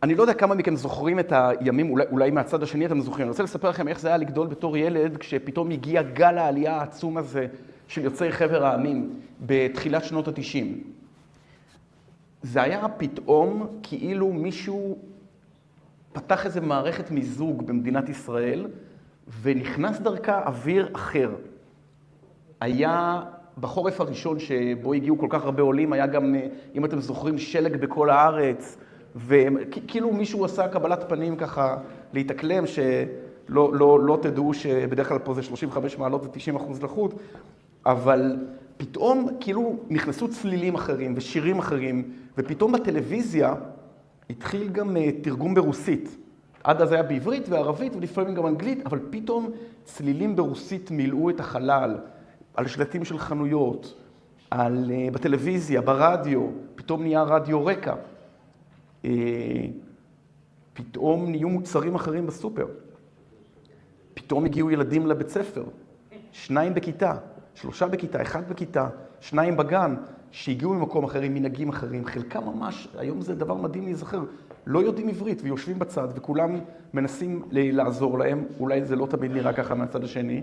אני לא יודע כמה מכם זוכרים את הימים, אולי מהצד השני אתם זוכרים. אני רוצה לספר לכם איך זה היה לגדול בתור ילד, כשפתאום הגיע גל העלייה העצום הזה של יוצאי חבר העמים בתחילת שנות ה-90. זה היה פתאום כאילו מישהו פתח איזו מערכת מיזוג במדינת ישראל, ונכנס דרכה אוויר אחר. היה בחורף הראשון שבו הגיעו כל כך הרבה עולים, היה גם, אם אתם זוכרים, שלג בכל הארץ, וכאילו מישהו עשה קבלת פנים ככה להתאקלם, לא תדעו שבדרך כלל פה זה 35 מעלות ו-90% לחות, אבל פתאום כאילו נכנסו צלילים אחרים ושירים אחרים, ופתאום בטלוויזיה התחיל גם תרגום ברוסית. עד אז היה בעברית וערבית ולפעמים גם אנגלית, אבל פתאום צלילים ברוסית מילאו את החלל, על שלטים של חנויות, בטלוויזיה, ברדיו, פתאום נהיה רדיו רקע. פתאום נהיו מוצרים אחרים בסופר. פתאום הגיעו ילדים לבית ספר, 2 בכיתה, 3 בכיתה, 1 בכיתה, 2 בגן, שהגיעו ממקום אחרים, מנהגים אחרים, חלקם ממש, היום זה דבר מדהים להיזכר, לא יודעים עברית ויושבים בצד וכולם מנסים לעזור להם, אולי זה לא תמיד נראה ככה מהצד השני,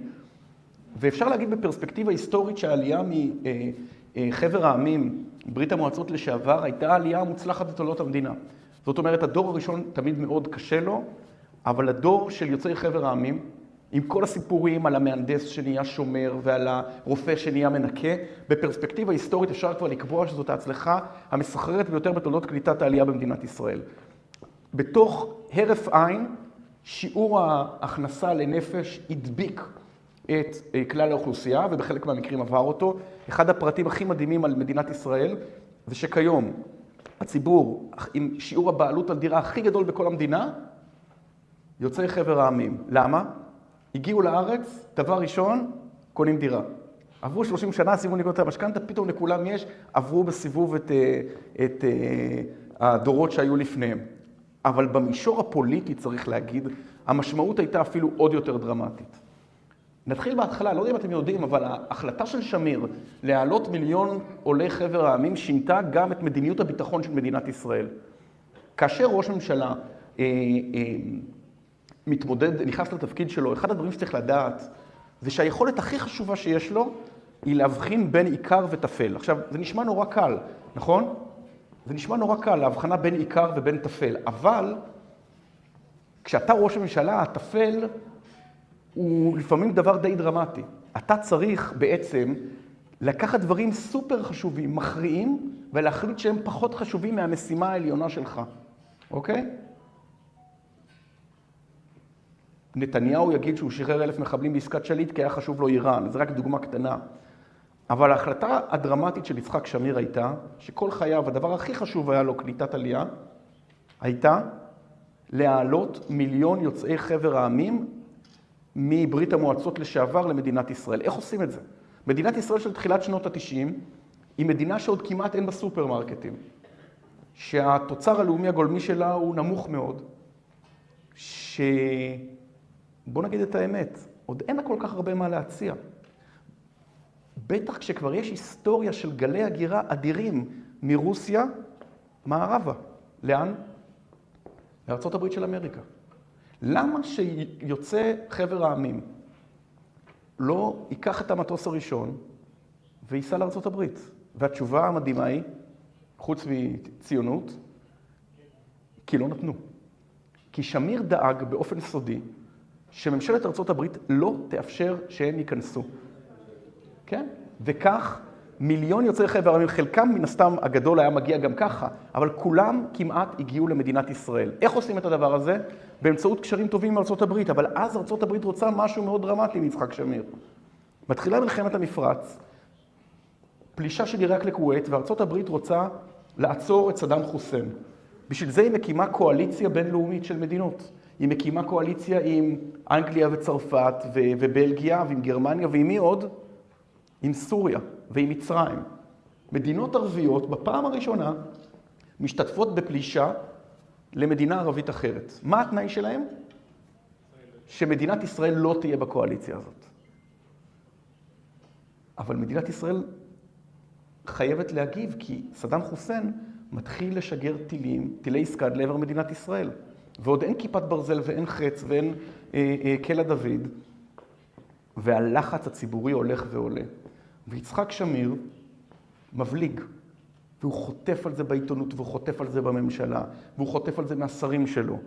ואפשר להגיד בפרספקטיבה היסטורית שהעלייה מחבר העמים, ברית המועצות לשעבר, הייתה העלייה המוצלחת בתולדות המדינה. זאת אומרת, הדור הראשון תמיד מאוד קשה לו, אבל הדור של יוצאי חבר העמים, עם כל הסיפורים על המהנדס שנהיה שומר ועל הרופא שנהיה מנקה, בפרספקטיבה היסטורית אפשר כבר לקבוע שזאת ההצלחה המסחררת ביותר בתולדות קליטת העלייה במדינת ישראל. בתוך הרף עין, שיעור ההכנסה לנפש הדביק את כלל האוכלוסייה, ובחלק מהמקרים עבר אותו. אחד הפרטים הכי מדהימים על מדינת ישראל, זה שכיום הציבור עם שיעור הבעלות על דירה הכי גדול בכל המדינה, יוצאי חבר העמים. למה? הגיעו לארץ, דבר ראשון, קונים דירה. עברו 30 שנה, סיימו לקנות את המשכנתא, פתאום לכולם יש, עברו בסיבוב את הדורות שהיו לפניהם. אבל במישור הפוליטי, צריך להגיד, המשמעות הייתה אפילו עוד יותר דרמטית. נתחיל בהתחלה, לא יודע אם אתם יודעים, אבל ההחלטה של שמיר להעלות 1,000,000 עולי חבר העמים שינתה גם את מדיניות הביטחון של מדינת ישראל. כאשר ראש ממשלה מתמודד, נכנס לתפקיד שלו, אחד הדברים שצריך לדעת זה שהיכולת הכי חשובה שיש לו היא להבחין בין עיקר וטפל. עכשיו, זה נשמע נורא קל, נכון? זה נשמע נורא קל, להבחנה בין עיקר ובין טפל, אבל כשאתה ראש הממשלה, הטפל הוא לפעמים דבר די דרמטי. אתה צריך בעצם לקחת דברים סופר חשובים, מכריעים, ולהחליט שהם פחות חשובים מהמשימה העליונה שלך. אוקיי? נתניהו יגיד שהוא שחרר 1,000 מחבלים בעסקת שליט כי היה חשוב לו איראן. זה רק דוגמה קטנה. אבל ההחלטה הדרמטית של יצחק שמיר הייתה, שכל חייו, הדבר הכי חשוב היה לו קליטת עלייה, הייתה להעלות 1,000,000 יוצאי חבר העמים מברית המועצות לשעבר למדינת ישראל. איך עושים את זה? מדינת ישראל של תחילת שנות ה-90 היא מדינה שעוד כמעט אין בה סופרמרקטים, שהתוצר הלאומי הגולמי שלה הוא נמוך מאוד, בוא נגיד את האמת, עוד אין לה כל כך הרבה מה להציע. בטח כשכבר יש היסטוריה של גלי הגירה אדירים מרוסיה מערבה. לאן? לארצות הברית של אמריקה. למה שיוצא חבר העמים לא ייקח את המטוס הראשון וייסע לארצות הברית? והתשובה המדהימה היא, חוץ מציונות, כי לא נתנו. כי שמיר דאג באופן סודי שממשלת ארצות הברית לא תאפשר שהם ייכנסו. כן? וכך 1,000,000 יוצאי חבר העמים, חלקם מן הסתם הגדול היה מגיע גם ככה, אבל כולם כמעט הגיעו למדינת ישראל. איך עושים את הדבר הזה? באמצעות קשרים טובים עם ארצות הברית, אבל אז ארצות הברית רוצה משהו מאוד דרמטי מיצחק שמיר. מתחילה מלחמת המפרץ, פלישה של עיראק לכווית, וארצות הברית רוצה לעצור את סדאם חוסיין. בשביל זה היא מקימה קואליציה בינלאומית של מדינות. היא מקימה קואליציה עם אנגליה וצרפת ובלגיה ועם גרמניה ועם מי עוד? עם סוריה ועם מצרים. מדינות ערביות בפעם הראשונה משתתפות בפלישה למדינה ערבית אחרת. מה התנאי שלהם? שמדינת ישראל לא תהיה בקואליציה הזאת. אבל מדינת ישראל חייבת להגיב, כי סדאם חוסיין מתחיל לשגר טילי סקאד לעבר מדינת ישראל. ועוד אין כיפת ברזל ואין חץ ואין קלע דוד, והלחץ הציבורי הולך ועולה. ויצחק שמיר מבליג, והוא חוטף על זה בעיתונות, והוא חוטף על זה בממשלה, והוא חוטף על זה מהשרים שלו,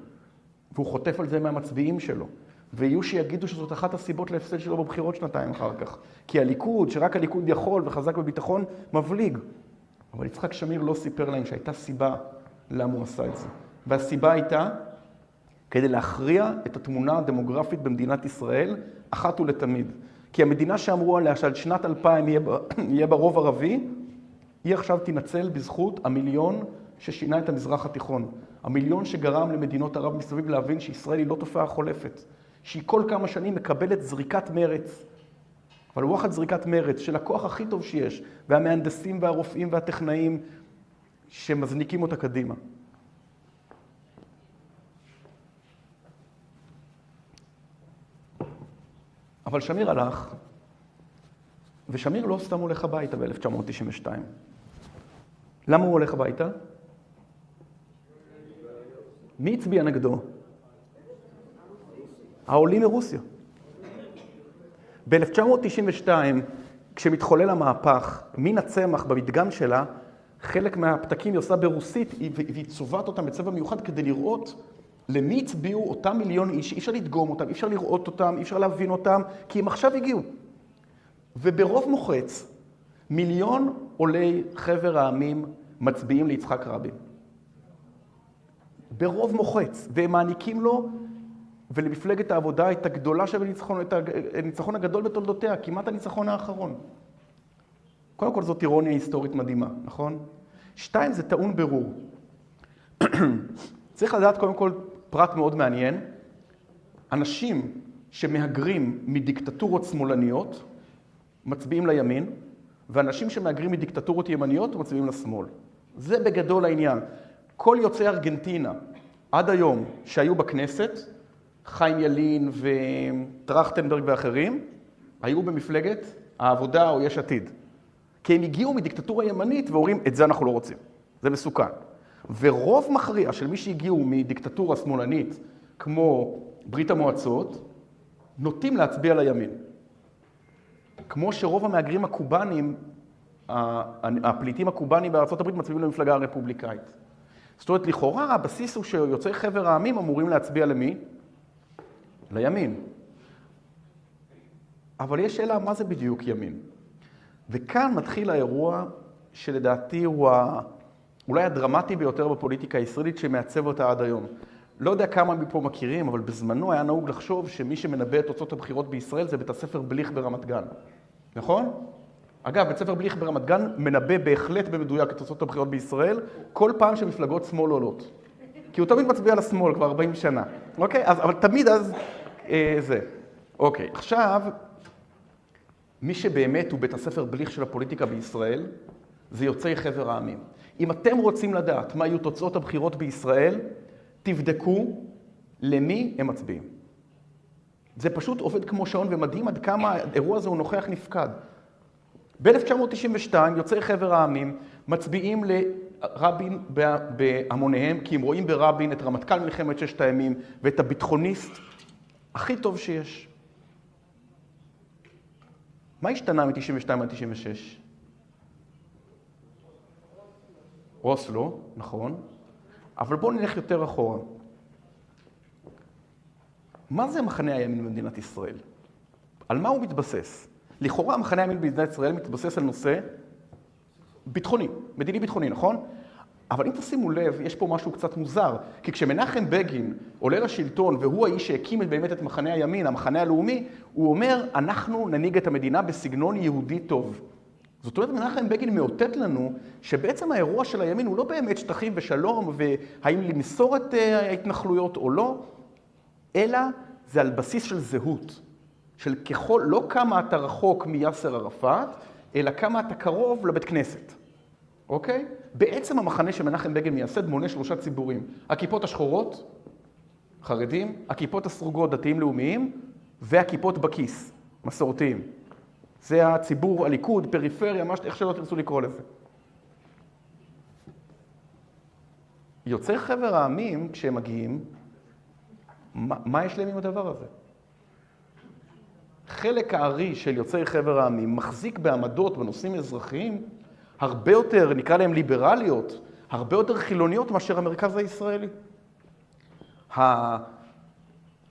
והוא חוטף על זה מהמצביעים שלו. ויהיו שיגידו שזאת אחת הסיבות להפסד שלו בבחירות שנתיים אחר כך. כי הליכוד, שרק הליכוד יכול וחזק בביטחון, מבליג. אבל יצחק שמיר לא סיפר להם שהייתה סיבה למה הוא עשה את זה. והסיבה הייתה כדי להכריע את התמונה הדמוגרפית במדינת ישראל אחת ולתמיד. כי המדינה שאמרו עליה שעד שנת 2000 יהיה בה רוב ערבי, היא עכשיו תנצל בזכות המיליון ששינה את המזרח התיכון. המיליון שגרם למדינות ערב מסביב להבין שישראל היא לא תופעה חולפת. שהיא כל כמה שנים מקבלת זריקת מרץ. אבל וואחד זריקת מרץ של הכוח הכי טוב שיש, והמהנדסים והרופאים והטכנאים שמזניקים אותה קדימה. אבל שמיר הלך, ושמיר לא סתם הולך הביתה ב-1992. למה הוא הולך הביתה? מי הצביע נגדו? העולים מרוסיה. ב-1992, כשמתחולל המהפך, מן הצמח במדגם שלה, חלק מהפתקים היא עושה ברוסית, והיא צובעת אותם בצבע מיוחד כדי לראות למי הצביעו אותם מיליון איש. אי אפשר לדגום אותם, אי אפשר לראות אותם, אי אפשר להבין אותם, כי הם עכשיו הגיעו. וברוב מוחץ, מיליון עולי חבר העמים מצביעים ליצחק רבין. ברוב מוחץ, והם מעניקים לו ולמפלגת העבודה את הגדולה שבניצחון, את הניצחון הגדול בתולדותיה, כמעט הניצחון האחרון. קודם כל זאת אירוניה היסטורית מדהימה, נכון? 2, זה טעון ברור. צריך לדעת קודם כל פרט מאוד מעניין. אנשים שמהגרים מדיקטטורות שמאלניות מצביעים לימין, ואנשים שמהגרים מדיקטטורות ימניות מצביעים לשמאל. זה בגדול העניין. כל יוצאי ארגנטינה עד היום שהיו בכנסת, חיים ילין וטרכטנברג ואחרים, היו במפלגת העבודה או יש עתיד. כי הם הגיעו מדיקטטורה ימנית ואומרים, את זה אנחנו לא רוצים. זה מסוכן. ורוב מכריע של מי שהגיעו מדיקטטורה שמאלנית, כמו ברית המועצות, נוטים להצביע לימין. כמו שרוב המהגרים הקובנים, הפליטים הקובנים בארצות הברית מצביעים למפלגה הרפובליקאית. זאת אומרת, לכאורה, הבסיס הוא שיוצאי חבר העמים אמורים להצביע למי? לימין. אבל יש שאלה, מה זה בדיוק ימין? וכאן מתחיל האירוע שלדעתי הוא אולי הדרמטי ביותר בפוליטיקה הישראלית שמעצב אותה עד היום. לא יודע כמה מפה מכירים, אבל בזמנו היה נהוג לחשוב שמי שמנבא את תוצאות הבחירות בישראל זה בית הספר בליך ברמת גן. נכון? אגב, בית ספר בליך ברמת גן מנבא בהחלט במדויק את תוצאות הבחירות בישראל, כל פעם שמפלגות שמאל עולות. כי הוא תמיד מצביע לשמאל כבר 40 שנה. אוקיי? אבל תמיד אז זה. אוקיי, עכשיו, מי שבאמת הוא בית הספר בליך של הפוליטיקה בישראל, זה יוצאי חבר העמים. אם אתם רוצים לדעת מה יהיו תוצאות הבחירות בישראל, תבדקו למי הם מצביעים. זה פשוט עובד כמו שעון ומדהים עד כמה האירוע הזה הוא נוכח נפקד. ב-1992 יוצאי חבר העמים מצביעים לרבין בהמוניהם, כי הם רואים ברבין את רמטכ"ל מלחמת ששת הימים ואת הביטחוניסט הכי טוב שיש. מה השתנה מ-92 עד 96? אוסלו, נכון, אבל בואו נלך יותר אחורה. מה זה מחנה הימין במדינת ישראל? על מה הוא מתבסס? לכאורה מחנה הימין במדינת ישראל מתבסס על נושא ביטחוני, מדיני ביטחוני, נכון? אבל אם תשימו לב, יש פה משהו קצת מוזר, כי כשמנחם בגין עולה לשלטון והוא האיש שהקים באמת את מחנה הימין, המחנה הלאומי, הוא אומר, אנחנו ננהיג את המדינה בסגנון יהודי טוב. זאת אומרת, מנחם בגין מאותת לנו שבעצם האירוע של הימין הוא לא באמת שטחים ושלום והאם למסור את ההתנחלויות או לא, אלא זה על בסיס של זהות, של ככל, לא כמה אתה רחוק מיאסר ערפאת, אלא כמה אתה קרוב לבית כנסת. אוקיי? בעצם המחנה שמנחם בגין מייסד מונה 3 ציבורים. הכיפות השחורות, חרדים, הכיפות הסרוגות, דתיים לאומיים, והכיפות בכיס, מסורתיים. זה הציבור, הליכוד, פריפריה, איך שלא תרצו לקרוא לזה. יוצאי חבר העמים, כשהם מגיעים, מה יש להם עם הדבר הזה? חלק הארי של יוצאי חבר העמים מחזיק בעמדות בנושאים אזרחיים הרבה יותר, נקרא להם ליברליות, הרבה יותר חילוניות מאשר המרכז הישראלי.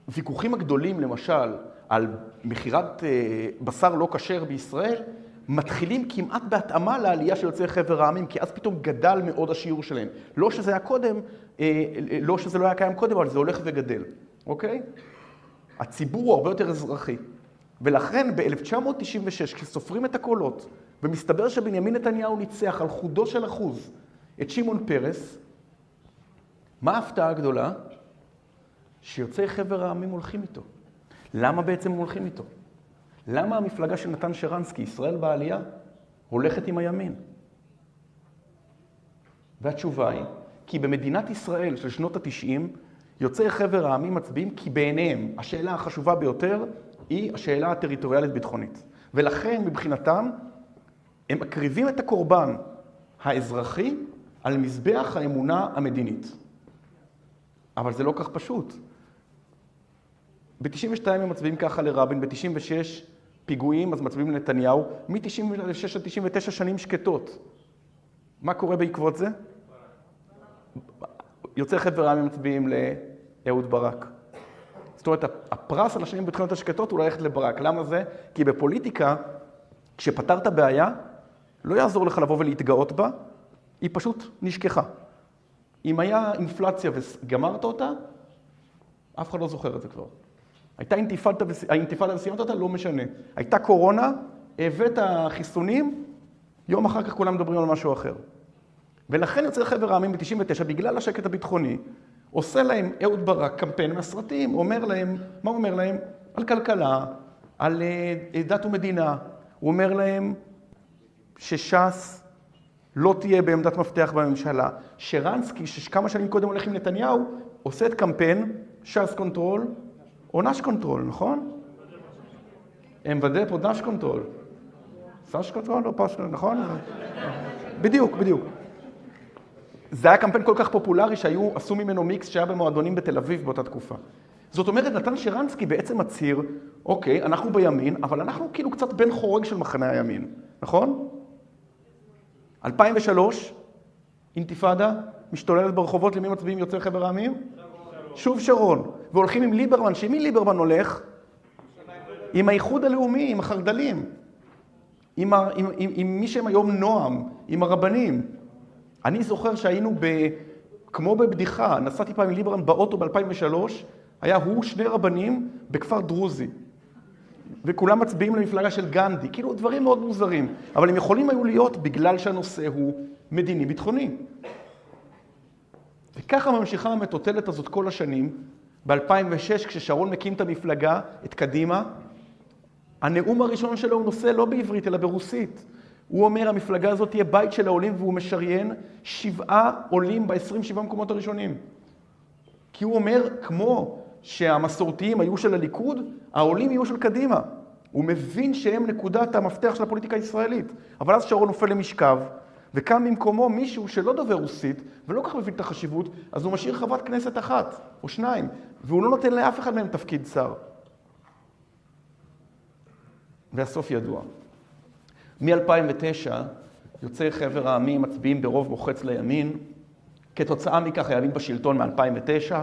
הוויכוחים הגדולים, למשל, על מחירת בשר לא כשר בישראל, מתחילים כמעט בהתאמה לעלייה של יוצאי חבר העמים, כי אז פתאום גדל מאוד השיעור שלהם. לא שזה היה קודם, לא שזה לא היה קיים קודם, אבל זה הולך וגדל, אוקיי? הציבור הוא הרבה יותר אזרחי. ולכן ב-1996, כשסופרים את הקולות, ומסתבר שבנימין נתניהו ניצח על חודו של אחוז את שמעון פרס, מה ההפתעה הגדולה? שיוצאי חבר העמים הולכים איתו. למה בעצם הולכים איתו? למה המפלגה של נתן שרנסקי, ישראל בעלייה, הולכת עם הימין? והתשובה היא, כי במדינת ישראל של שנות ה-90, יוצאי חבר העמים מצביעים כי בעיניהם השאלה החשובה ביותר היא השאלה הטריטוריאלית ביטחונית. ולכן מבחינתם הם מקריבים את הקורבן האזרחי על מזבח האמונה המדינית. אבל זה לא כך פשוט. ב-92 הם מצביעים ככה לרבין, ב-96 פיגועים, אז מצביעים לנתניהו, מ-96 עד 99 שנים שקטות. מה קורה בעקבות זה? יוצאי חבר העמים מצביעים לאהוד ברק. זאת אומרת, הפרס על השנים בתחילת השקטות הוא ללכת לברק. למה זה? כי בפוליטיקה, כשפתרת בעיה, לא יעזור לך לבוא ולהתגאות בה, היא פשוט נשכחה. אם היה אינפלציה וגמרת אותה, אף אחד לא זוכר את זה כבר. הייתה האינתיפאדה וסיימת אותה, לא משנה. הייתה קורונה, הבאת חיסונים, יום אחר כך כולם מדברים על משהו אחר. ולכן יוצאי חבר העמים ב-99, בגלל השקט הביטחוני, עושה להם אהוד ברק קמפיין מהסרטים, אומר להם, מה הוא אומר להם? על כלכלה, על דת ומדינה. הוא אומר להם שש"ס לא תהיה בעמדת מפתח בממשלה. שרנסקי, שכמה שנים קודם הולך עם נתניהו, עושה את קמפיין ש"ס קונטרול או נש קונטרול, נכון? מוודא פה נש קונטרול. סש קונטרול או פש קונטרול, נכון? בדיוק, בדיוק. זה היה קמפיין כל כך פופולרי עשו ממנו מיקס שהיה במועדונים בתל אביב באותה תקופה. זאת אומרת, נתן שרנסקי בעצם מצהיר, אוקיי, אנחנו בימין, אבל אנחנו כאילו קצת בן חורג של מחנה הימין, נכון? 2003, אינתיפאדה, משתוללת ברחובות, למי מצביעים יוצאי חבר העמים? שוב שרון. והולכים עם ליברמן, שמי ליברמן הולך? עם האיחוד הלאומי, עם החרדלים. עם מי שהם היום נועם, עם הרבנים. אני זוכר שהיינו כמו בבדיחה, נסעתי פעם עם ליברמן באוטו ב-2003, היה הוא שני רבנים בכפר דרוזי. וכולם מצביעים למפלגה של גנדי, כאילו דברים מאוד מוזרים. אבל הם יכולים היו להיות בגלל שהנושא הוא מדיני-ביטחוני. וככה ממשיכה המטוטלת הזאת כל השנים. ב-2006, כששרון מקים את המפלגה, את קדימה, הנאום הראשון שלו הוא נושא לא בעברית, אלא ברוסית. הוא אומר, המפלגה הזאת תהיה בית של העולים, והוא משריין 7 עולים ב-27 מקומות הראשונים. כי הוא אומר, כמו שהמסורתיים היו של הליכוד, העולים יהיו של קדימה. הוא מבין שהם נקודת המפתח של הפוליטיקה הישראלית. אבל אז שרון נופל למשכב, וקם במקומו מישהו שלא דובר רוסית, ולא כך מבין את החשיבות, אז הוא משאיר חברת כנסת 1 או 2, והוא לא נותן לאף אחד מהם תפקיד שר. והסוף ידוע. מ-2009 יוצאי חבר העמים מצביעים ברוב מוחץ לימין, כתוצאה מכך הימין בשלטון מ-2009,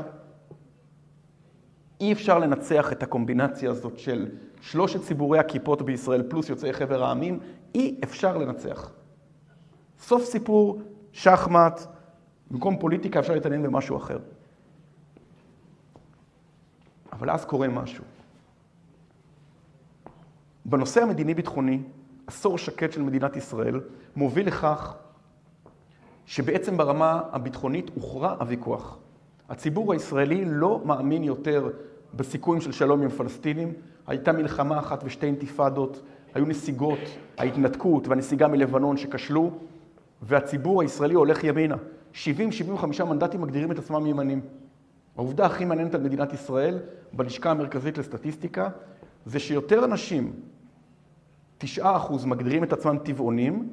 אי אפשר לנצח את הקומבינציה הזאת של 3 ציבורי הכיפות בישראל פלוס יוצאי חבר העמים, אי אפשר לנצח. סוף סיפור, שחמט, במקום פוליטיקה אפשר להתעניין במשהו אחר. אבל אז קורה משהו. בנושא המדיני-ביטחוני, עשור שקט של מדינת ישראל מוביל לכך שבעצם ברמה הביטחונית הוכרע הוויכוח. הציבור הישראלי לא מאמין יותר בסיכויים של שלום עם פלסטינים. הייתה מלחמה 1 ו2 אינתיפאדות, היו נסיגות, ההתנתקות והנסיגה מלבנון שכשלו, והציבור הישראלי הולך ימינה. 70-75 מנדטים מגדירים את עצמם ימנים. העובדה הכי מעניינת על מדינת ישראל, בלשכה המרכזית לסטטיסטיקה, זה שיותר אנשים, 9% מגדירים את עצמם טבעונים,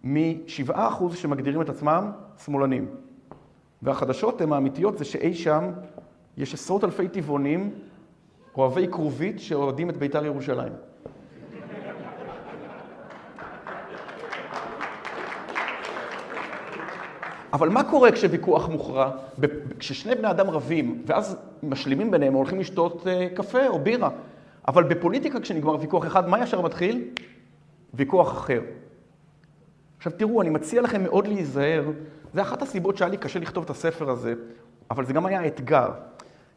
מ7% שמגדירים את עצמם שמאלנים. והחדשות הן האמיתיות זה שאי שם יש עשרות אלפי טבעונים, אוהבי כרובית, שאוהדים את בית"ר ירושלים. אבל מה קורה כשוויכוח מוכרע? כששני בני אדם רבים, ואז משלימים ביניהם, הולכים לשתות קפה או בירה. אבל בפוליטיקה, כשנגמר ויכוח אחד, מה ישר מתחיל? ויכוח אחר. עכשיו תראו, אני מציע לכם מאוד להיזהר. זה אחת הסיבות שהיה לי קשה לכתוב את הספר הזה, אבל זה גם היה אתגר.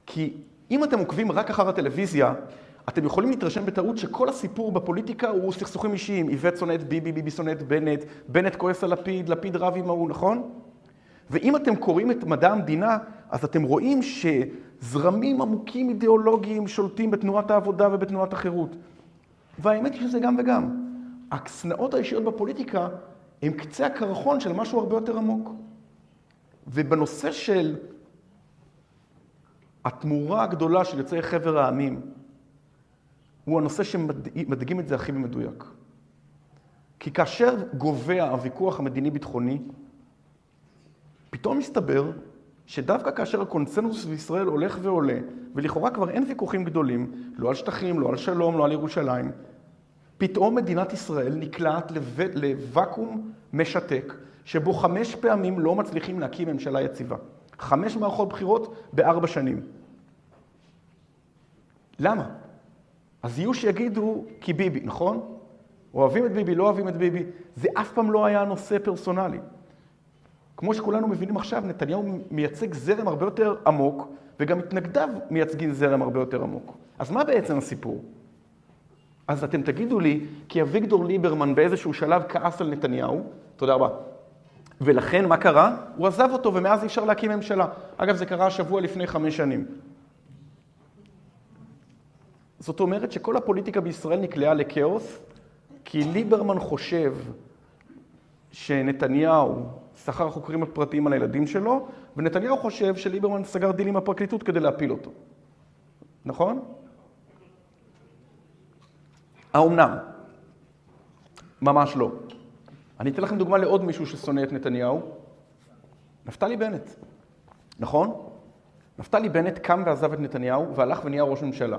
כי אם אתם עוקבים רק אחר הטלוויזיה, אתם יכולים להתרשם בטעות שכל הסיפור בפוליטיקה הוא סכסוכים אישיים. איווט שונא את ביבי, ביבי שונא את בנט, בנט כועס על לפיד, לפיד רב עם ההוא, נכון? ואם אתם קוראים את מדע המדינה, אז אתם רואים שזרמים עמוקים אידיאולוגיים שולטים בתנועת העבודה ובתנועת החירות. והאמת היא שזה גם וגם. השנאות האישיות בפוליטיקה הם קצה הקרחון של משהו הרבה יותר עמוק. ובנושא של התמורה הגדולה של יוצאי חבר העמים, הוא הנושא שמדגים את זה הכי במדויק. כי כאשר גובע הוויכוח המדיני-ביטחוני, פתאום מסתבר שדווקא כאשר הקונצנזוס בישראל הולך ועולה, ולכאורה כבר אין ויכוחים גדולים, לא על שטחים, לא על שלום, לא על ירושלים, פתאום מדינת ישראל נקלעת לוואקום משתק, שבו 5 פעמים לא מצליחים להקים ממשלה יציבה. 5 מערכות בחירות ב4 שנים. למה? אז יהיו שיגידו כי ביבי, נכון? אוהבים את ביבי, לא אוהבים את ביבי. זה אף פעם לא היה נושא פרסונלי. כמו שכולנו מבינים עכשיו, נתניהו מייצג זרם הרבה יותר עמוק, וגם מתנגדיו מייצגים זרם הרבה יותר עמוק. אז מה בעצם הסיפור? אז אתם תגידו לי, כי אביגדור ליברמן באיזשהו שלב כעס על נתניהו, תודה רבה, ולכן מה קרה? הוא עזב אותו ומאז אי אפשר להקים ממשלה. אגב, זה קרה השבוע לפני 5 שנים. זאת אומרת שכל הפוליטיקה בישראל נקלעה לכאוס, כי ליברמן חושב שנתניהו שכר חוקרים הפרטיים על הילדים שלו, ונתניהו חושב שליברמן סגר דיל עם הפרקליטות כדי להפיל אותו. נכון? האומנם? ממש לא. אני אתן לכם דוגמה לעוד מישהו ששונא את נתניהו. נפתלי בנט. נכון? נפתלי בנט קם ועזב את נתניהו והלך ונהיה ראש ממשלה.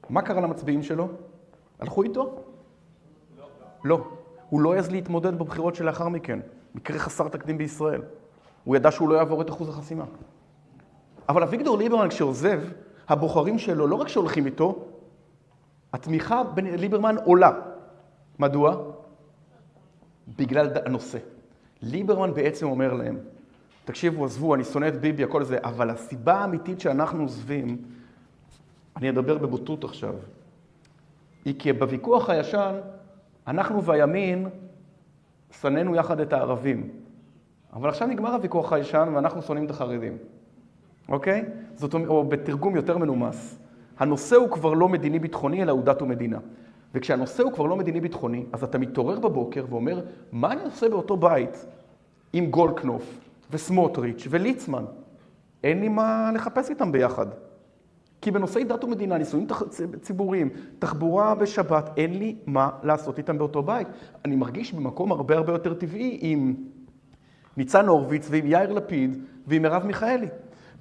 מה קרה למצביעים שלו? הלכו איתו? לא. הוא לא יעז להתמודד בבחירות שלאחר מכן. מקרה חסר תקדים בישראל. הוא ידע שהוא לא יעבור את אחוז החסימה. אבל אביגדור ליברמן כשעוזב, הבוחרים שלו לא רק שהולכים איתו, התמיכה בליברמן עולה. מדוע? בגלל הנושא. ליברמן בעצם אומר להם, תקשיבו, עזבו, אני שונא את ביבי, הכל זה, אבל הסיבה האמיתית שאנחנו עוזבים, אני אדבר בבוטות עכשיו, היא כי בוויכוח הישן, אנחנו והימין שנאנו יחד את הערבים. אבל עכשיו נגמר הוויכוח הישן ואנחנו שונאים את החרדים. אוקיי? זאת אומרת, או בתרגום יותר מנומס. הנושא הוא כבר לא מדיני-ביטחוני, אלא הוא דת ומדינה. וכשהנושא הוא כבר לא מדיני-ביטחוני, אז אתה מתעורר בבוקר ואומר, מה אני עושה באותו בית עם גולדקנופ וסמוטריץ' וליצמן? אין לי מה לחפש איתם ביחד. כי בנושאי דת ומדינה, נישואים ציבוריים, תחבורה בשבת, אין לי מה לעשות איתם באותו בית. אני מרגיש במקום הרבה הרבה יותר טבעי עם ניצן הורוביץ ועם יאיר לפיד ועם מרב מיכאלי.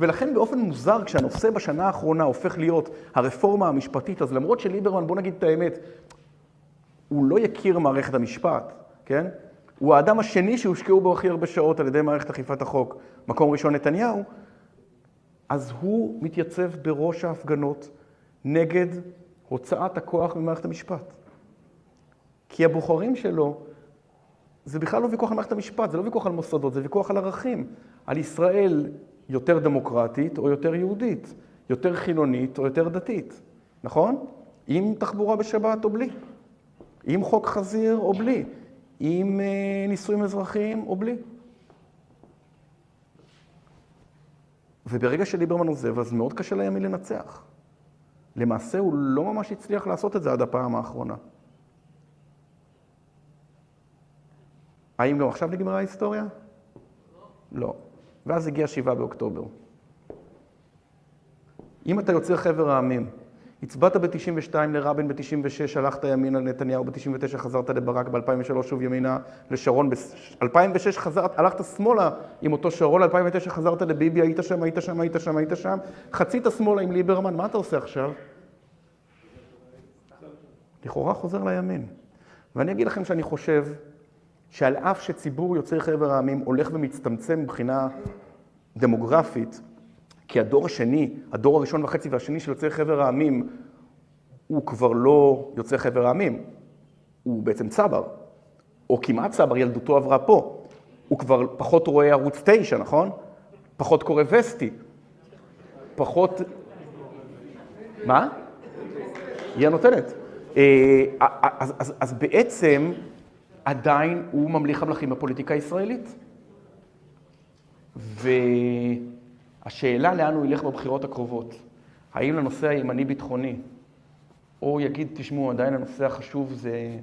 ולכן באופן מוזר, כשהנושא בשנה האחרונה הופך להיות הרפורמה המשפטית, אז למרות שליברמן, בוא נגיד את האמת, הוא לא יכיר מערכת המשפט, כן? הוא האדם השני שהושקעו בו הכי הרבה שעות על ידי מערכת אכיפת החוק, מקום ראשון נתניהו, אז הוא מתייצב בראש ההפגנות נגד הוצאת הכוח ממערכת המשפט. כי הבוחרים שלו, זה בכלל לא ויכוח על מערכת המשפט, זה לא ויכוח על מוסדות, זה ויכוח על ערכים. על ישראל יותר דמוקרטית או יותר יהודית, יותר חילונית או יותר דתית. נכון? עם תחבורה בשבת או בלי. עם חוק חזיר או בלי. עם נישואים אזרחיים או בלי. וברגע שליברמן עוזב, אז מאוד קשה לימין לנצח. למעשה הוא לא ממש הצליח לעשות את זה עד הפעם האחרונה. האם גם עכשיו נגמרה ההיסטוריה? לא. ואז הגיע 7 באוקטובר. אם אתה יוצא חבר העמים, הצבעת ב-92 לרבין, ב-96 הלכת ימינה לנתניהו, ב-99 חזרת לברק, ב-2003 שוב ימינה לשרון, ב-2006 הלכת שמאלה עם אותו שרון, ב-2009 חזרת לביבי, היית שם, היית שם, היית שם, היית שם, חצית שמאלה עם ליברמן, מה אתה עושה עכשיו? לכאורה חוזר לימין. ואני אגיד לכם שאני חושב שעל אף שציבור יוצאי חבר העמים הולך ומצטמצם מבחינה דמוגרפית, כי הדור השני, הדור הראשון וחצי והשני של יוצאי חבר העמים, הוא כבר לא יוצאי חבר העמים, הוא בעצם צבר, או כמעט צבר, ילדותו עברה פה. הוא כבר פחות רואה ערוץ 9, נכון? פחות קורא וסטי. פחות... מה? היא הנותנת. אז בעצם עדיין הוא ממליך המלכים בפוליטיקה הישראלית. והשאלה לאן הוא ילך בבחירות הקרובות, האם לנושא הימני-ביטחוני, או יגיד, תשמעו, עדיין הנושא החשוב זה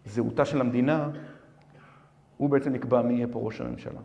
זהותה של המדינה, הוא בעצם נקבע מי יהיה פה ראש הממשלה.